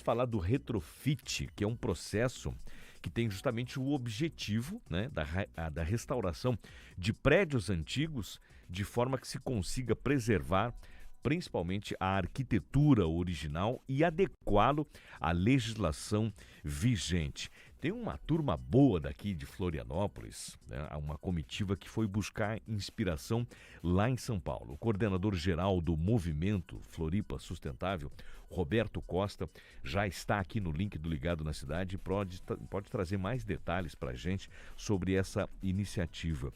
falar do retrofit, que é um processo que tem justamente o objetivo, né, da restauração de prédios antigos, de forma que se consiga preservar principalmente a arquitetura original e adequá-lo à legislação vigente. Tem uma turma boa daqui de Florianópolis, né, uma comitiva que foi buscar inspiração lá em São Paulo. O coordenador geral do movimento Floripa Sustentável, Roberto Costa, já está aqui no link do Ligado na Cidade e pode trazer mais detalhes para a gente sobre essa iniciativa.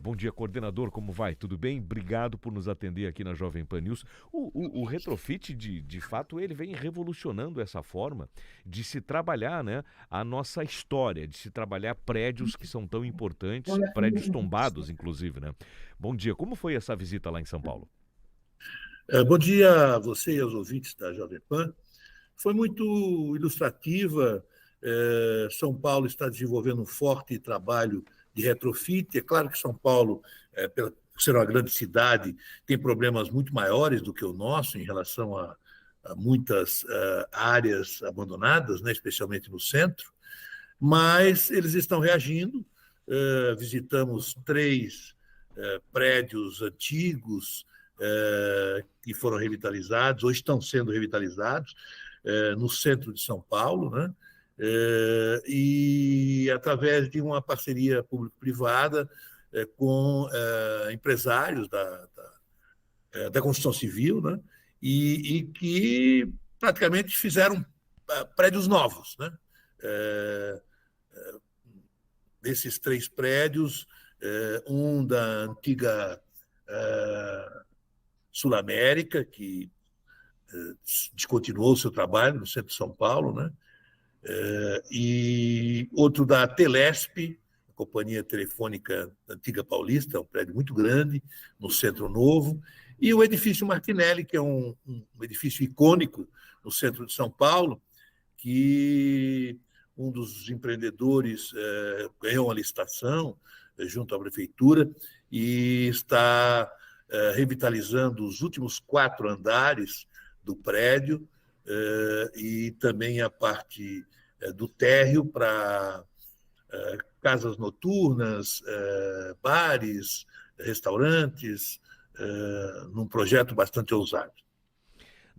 Bom dia, coordenador, como vai? Tudo bem? Obrigado por nos atender aqui na Jovem Pan News. O retrofit, de fato, ele vem revolucionando essa forma de se trabalhar, né, a nossa história, de se trabalhar prédios que são tão importantes, prédios tombados, inclusive, né? Bom dia, como foi essa visita lá em São Paulo? Bom dia a você e aos ouvintes da Jovem Pan. Foi muito ilustrativa. São Paulo está desenvolvendo um forte trabalho de retrofit. É claro que São Paulo, por ser uma grande cidade, tem problemas muito maiores do que o nosso em relação a muitas áreas abandonadas, né, especialmente no centro, mas eles estão reagindo. Visitamos 3 prédios antigos que foram revitalizados ou estão sendo revitalizados no centro de São Paulo, né? E através de uma parceria público-privada com empresários da construção civil, né? E que praticamente fizeram prédios novos, né? Desses 3 prédios, um da antiga Sul América, que descontinuou o seu trabalho no centro de São Paulo, né? E outro da Telesp, a Companhia Telefônica Antiga Paulista, um prédio muito grande, no Centro Novo, e o edifício Martinelli, que é um edifício icônico no centro de São Paulo, que um dos empreendedores ganhou uma licitação junto à prefeitura e está revitalizando os últimos 4 andares do prédio e também a parte do térreo para casas noturnas, bares, restaurantes, num projeto bastante ousado.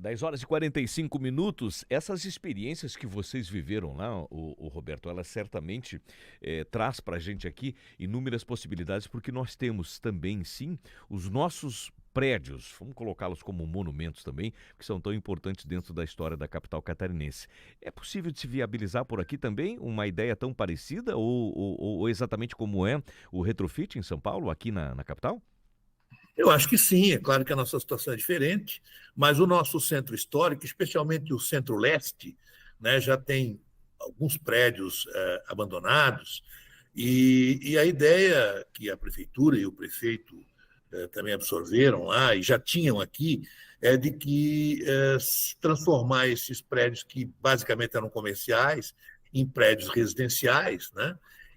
10h45, essas experiências que vocês viveram lá, o Roberto, elas certamente traz para a gente aqui inúmeras possibilidades, porque nós temos também, sim, os nossos prédios, vamos colocá-los como monumentos também, que são tão importantes dentro da história da capital catarinense. É possível de se viabilizar por aqui também uma ideia tão parecida ou exatamente como é o retrofit em São Paulo, aqui na capital? Eu acho que sim, é claro que a nossa situação é diferente, mas o nosso centro histórico, especialmente o centro-leste, né, já tem alguns prédios abandonados, e a ideia que a prefeitura e o prefeito também absorveram lá, e já tinham aqui, é de que transformar esses prédios que basicamente eram comerciais em prédios residenciais, né?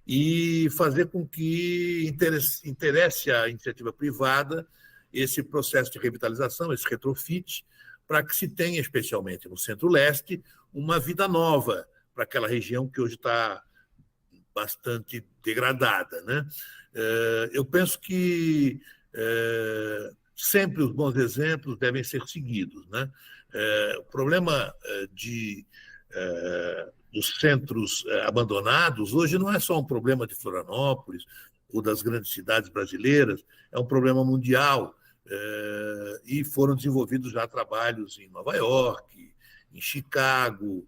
E fazer com que interesse à iniciativa privada esse processo de revitalização, esse retrofit, para que se tenha, especialmente no Centro-Leste, uma vida nova para aquela região que hoje está bastante degradada, né? Eu penso que sempre os bons exemplos devem ser seguidos, né? O problema dos centros abandonados hoje não é só um problema de Florianópolis ou das grandes cidades brasileiras, é um problema mundial. E foram desenvolvidos já trabalhos em Nova York, em Chicago.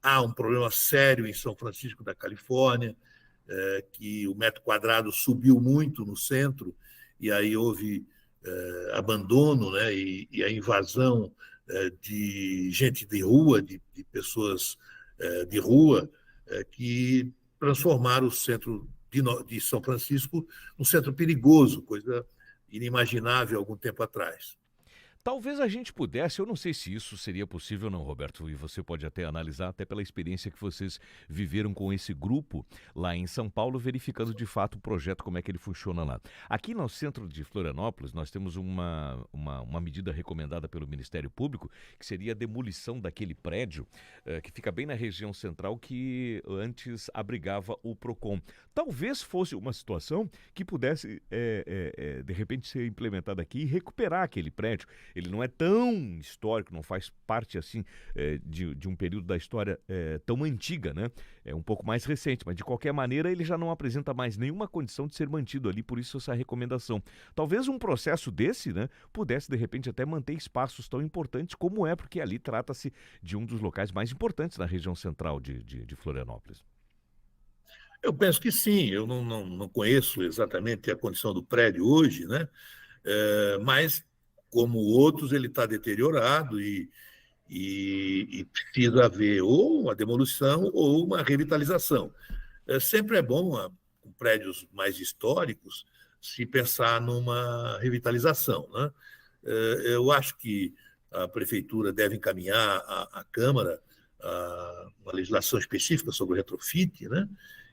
Há um problema sério em São Francisco da Califórnia, que o metro quadrado subiu muito no centro, e aí houve abandono, né, e a invasão de gente de rua, de pessoas de rua, que transformaram o centro de São Francisco num centro perigoso, coisa inimaginável algum tempo atrás. Talvez a gente pudesse, eu não sei se isso seria possível ou não, Roberto, e você pode até analisar, até pela experiência que vocês viveram com esse grupo lá em São Paulo, verificando de fato o projeto, como é que ele funciona lá. Aqui no centro de Florianópolis, nós temos uma medida recomendada pelo Ministério Público, que seria a demolição daquele prédio, que fica bem na região central, que antes abrigava o Procon. Talvez fosse uma situação que pudesse, de repente, ser implementada aqui e recuperar aquele prédio. Ele não é tão histórico, não faz parte assim de um período da história tão antiga, né? É um pouco mais recente, mas de qualquer maneira ele já não apresenta mais nenhuma condição de ser mantido ali, por isso essa recomendação. Talvez um processo desse, né, pudesse de repente até manter espaços tão importantes como é, porque ali trata-se de um dos locais mais importantes na região central de Florianópolis. Eu penso que sim, eu não conheço exatamente a condição do prédio hoje, né? Mas, como outros, ele está deteriorado e precisa haver ou uma demolição ou uma revitalização. Sempre é bom, com prédios mais históricos, se pensar numa revitalização, né? Eu acho que a prefeitura deve encaminhar à Câmara uma legislação específica sobre o retrofit, né?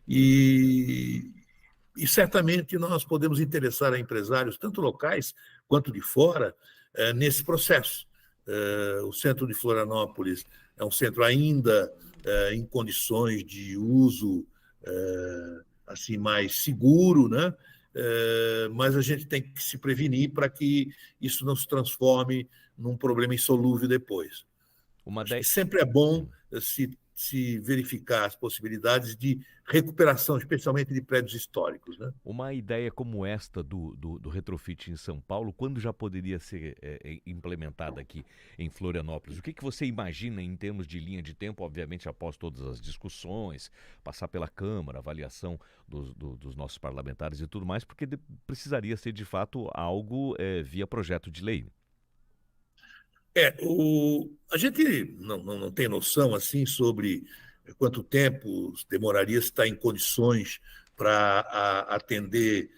E, e certamente nós podemos interessar a empresários, tanto locais quanto de fora, nesse processo. O centro de Florianópolis é um centro ainda em condições de uso assim mais seguro, né? Mas a gente tem que se prevenir para que isso não se transforme num problema insolúvel depois. Acho que sempre é bom se verificar as possibilidades de recuperação, especialmente de prédios históricos, né? Uma ideia como esta do retrofit em São Paulo, quando já poderia ser implementada aqui em Florianópolis? O que você imagina em termos de linha de tempo, obviamente após todas as discussões, passar pela Câmara, avaliação dos nossos parlamentares e tudo mais, porque precisaria ser de fato algo via projeto de lei. A gente não tem noção assim sobre quanto tempo demoraria se estar em condições para atender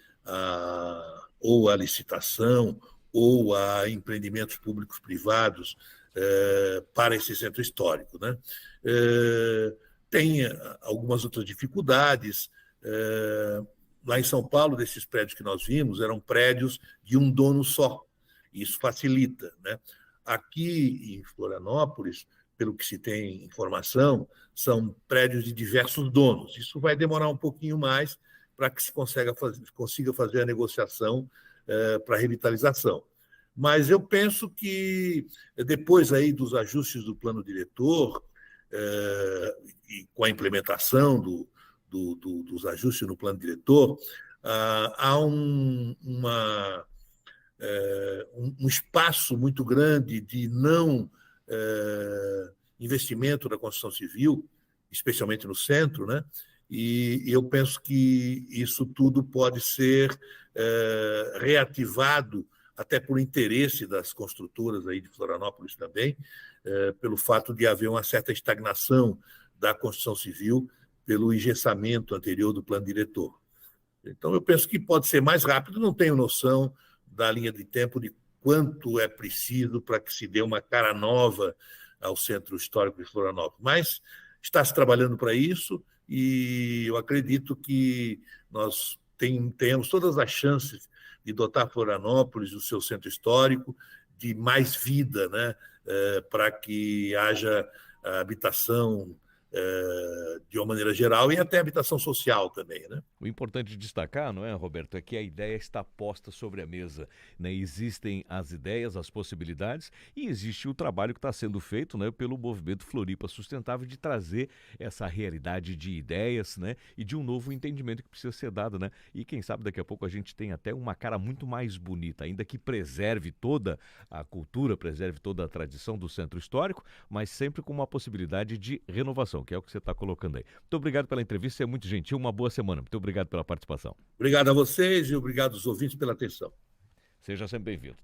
ou a licitação ou a empreendimentos públicos privados para esse centro histórico, né? Tem algumas outras dificuldades. Lá em São Paulo, desses prédios que nós vimos, eram prédios de um dono só. Isso facilita, né? Aqui em Florianópolis, pelo que se tem informação, são prédios de diversos donos. Isso vai demorar um pouquinho mais para que se consiga fazer a negociação para a revitalização. Mas eu penso que depois aí dos ajustes do plano diretor e com a implementação dos ajustes no plano diretor, há um espaço muito grande de não investimento da construção civil, especialmente no centro, né? E eu penso que isso tudo pode ser reativado até por interesse das construtoras aí de Florianópolis também, pelo fato de haver uma certa estagnação da construção civil pelo engessamento anterior do plano diretor. Então, eu penso que pode ser mais rápido, não tenho noção da linha de tempo de quanto é preciso para que se dê uma cara nova ao Centro Histórico de Florianópolis. Mas está se trabalhando para isso e eu acredito que nós tenhamos todas as chances de dotar Florianópolis, o seu centro histórico, de mais vida, né? Para que haja habitação de uma maneira geral e até habitação social também, né? O importante destacar, não é, Roberto, é que a ideia está posta sobre a mesa, né? Existem as ideias, as possibilidades e existe o trabalho que está sendo feito, né, pelo movimento Floripa Sustentável de trazer essa realidade de ideias, né, e de um novo entendimento que precisa ser dado, né? E quem sabe daqui a pouco a gente tem até uma cara muito mais bonita, ainda que preserve toda a cultura, preserve toda a tradição do centro histórico, mas sempre com uma possibilidade de renovação, que é o que você está colocando aí. Muito obrigado pela entrevista, você é muito gentil, uma boa semana. Muito obrigado pela participação. Obrigado a vocês e obrigado aos ouvintes pela atenção. Seja sempre bem-vindo.